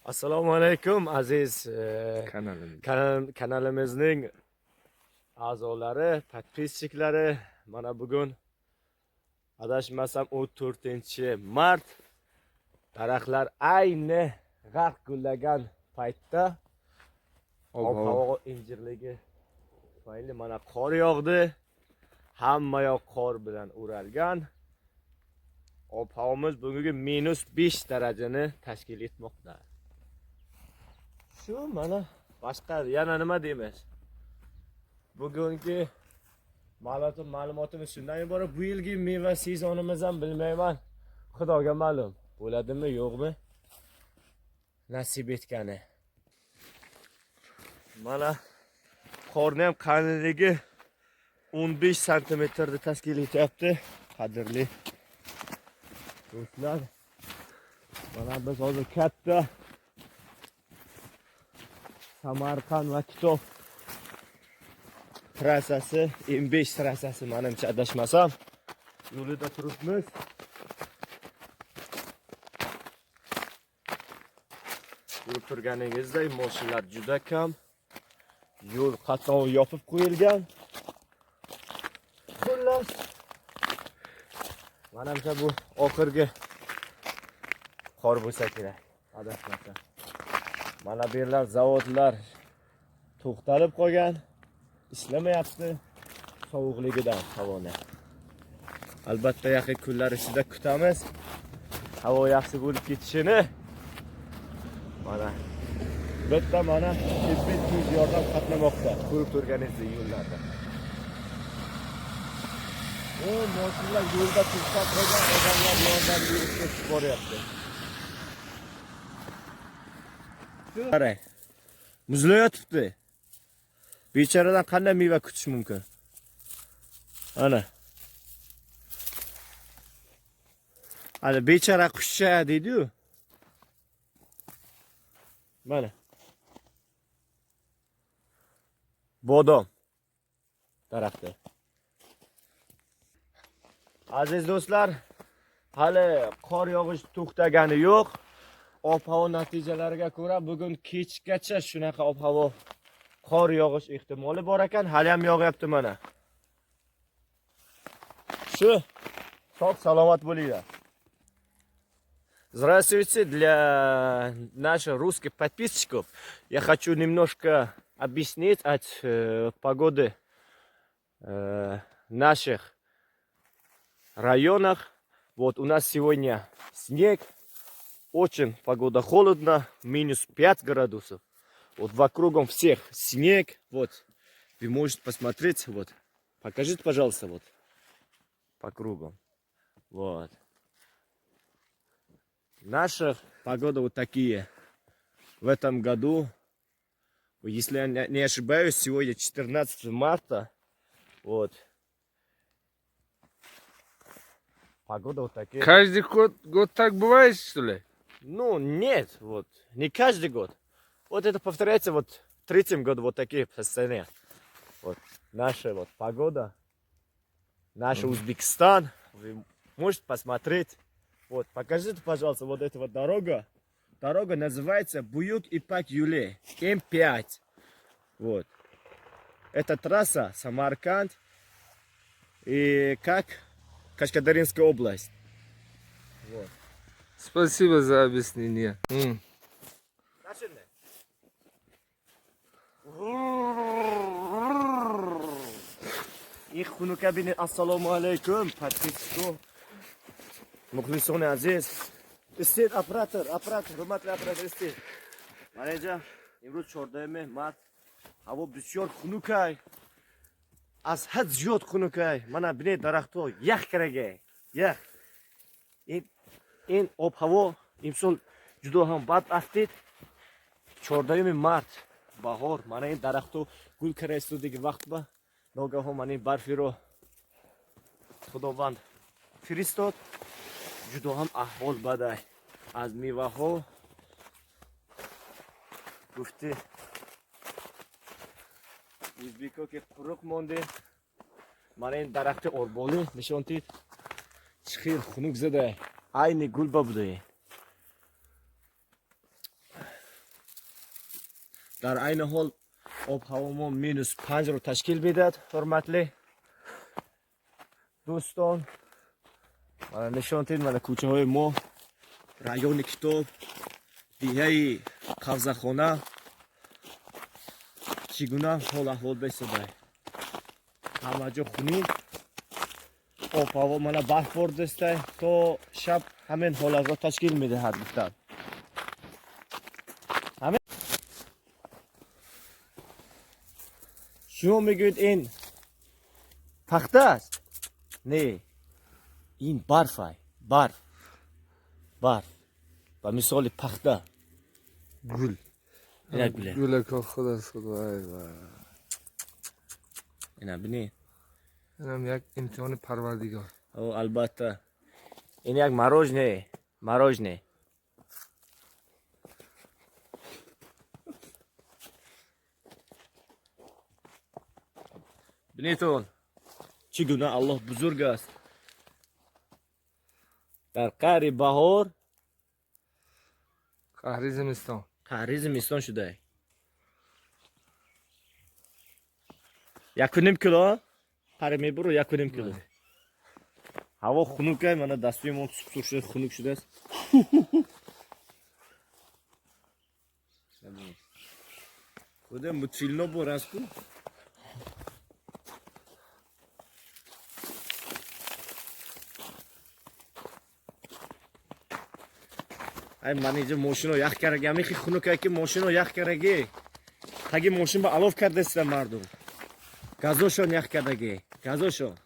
Assalomu alaykum aziz kanalimizning a'zolari, podpischiklari. Mana bugun adashmasam 14-mart daraxtlar ayni g'arq gullagan paytda ob-havo injirligi tufayli mana qor yog'di. Hamma yoq qor bilan o'ralgan. Ob-havomiz bugungi -5 darajani tashkil etmoqda. Shu mana boshqa yana nima deymiz? Bugungi ma'lumotimiz shundan iborat. Bu yilgi meva sezonimiz ham bilmayman. Xudoga ma'lum. Bo'ladimi, yo'qmi? Nasib etgani. Mana qorni ham qalinligi 15 santimetrni tashkil etyapti. Qadrli do'stlar, mana biz hozir katta Samarqand va Kitob trassasi, M5 trassasi menimcha adashmasam yo'lida turibmiz. Ko'rib turganingizdek, mashinalar juda kam. Yo'l qatnovi yopib qo'yilgan. Xullas, menimcha bu oxirgi qor bo'lsa kerak, adashmasam. Mana bu yerlar zavodlar to'xtalib qolgan, ishlamayapti sovuqligidan havoni. Albatta yaqin kunlar ichida kutamiz havo yaxshi bo'lib ketishini. Mana bitta mana tibbiy tez yordam qatnamoqda, ko'rib turganingizdek yo'llarda. Mashinalar yo'lda to'xtab qolgan, odamlar yordam berishga boryapti. Qarang, muzlayotibdi. Bechoradan qanday meva kutish mumkin? Ana. Ana bechora qushcha deydi-yu. Mana. Bodom daraxti. Aziz do'stlar, hali qor yog'ish to'xtagani yo'q. Ob-havo natijalariga ko'ra bugun kechgacha shunaqa ob-havo qor yog'ish ehtimoli bor ekan. Hali ham yog'yapti mana. Shu sog' salomat bo'linglar. Здравствуйте, для наших русских подписчиков я хочу немножко объяснить от погоды наших районах. Вот у нас сегодня снег. Очень погода холодно, -5 градусов. Вот вокругом всех снег. Вот вы можете посмотреть. Вот покажите, пожалуйста, вот по кругам. Вот наша погода вот такие. В этом году, если я не ошибаюсь, сегодня 14 марта. Вот погода вот такие. Каждый год так бывает, что ли? Ну, нет, вот, не каждый год. Вот это повторяется вот в 3-м году вот такие состояния. Вот наша вот погода, наш Узбекистан, вы можете посмотреть. Вот, покажите, пожалуйста, вот эта вот дорога. Дорога называется Буюк-Ипак-Юле, М5. Вот. Это трасса Самарканд и как Кашкадаринская область. Вот. Спасибо за объяснение. Ich kunu kabine assalomu alaykum подписчику. Muxlisona aziz. Istet operator, hurmatli operator istet. Manager, imroz 14 mart. Havo bisyor xunukay. Az had ziyod xunukay. Mana bine daraxtho yax karagay. Yax. این آب هوا امسال جدا هم بد افتید. 14 مارت بهار من این درختو گل کرده دیگه وقت با ناگهان من این برفی رو خداوند فرستاد. جدا هم احوال بده از میوه ها گفته ازبیکا که قروق مانده. من این درخت آربالی نشان دید. چخیر خنک زده. Aynı gülba budağı. дар айни ҳол об ҳаво -5 ро ташкил медиҳад. ҳурматле дӯстон, мана нишон дид, мана кӯчаҳои мо, райони Китоб, диҳаи Қавзахона чӣ гуна ҳол аҳвол бестодай. ҳама ҷо хунук, об ҳаво мана барфбор дестай, то шаб ҳамин ҳолатро ташкил медиҳад. гуфтам шумо мегӯед ин пахта аст? Не, ин барфай, барф ба мисоли пахта. گل ина гуле, گل که خدا خود وای وای. ина бинед. اینم یک امتحان پروردگار. او албатта ин як мороженое. бинедтон чӣ гуна Аллоҳ бузург аст. дар қаҳри баҳор قهر زمستان. қаҳри зимистон шудай. 1.5 кило қари мебуру, 1.5 кило. ҳаво хунукай, мана дастуи мо сур шуда хунук шудааст. худа мутфилно бораску. ай ман инҷа мошино ях караги, амихи хунукай ки мошино ях караги. таги мошин ба алов кардеста мардум. газошон ях кардаги, газошон.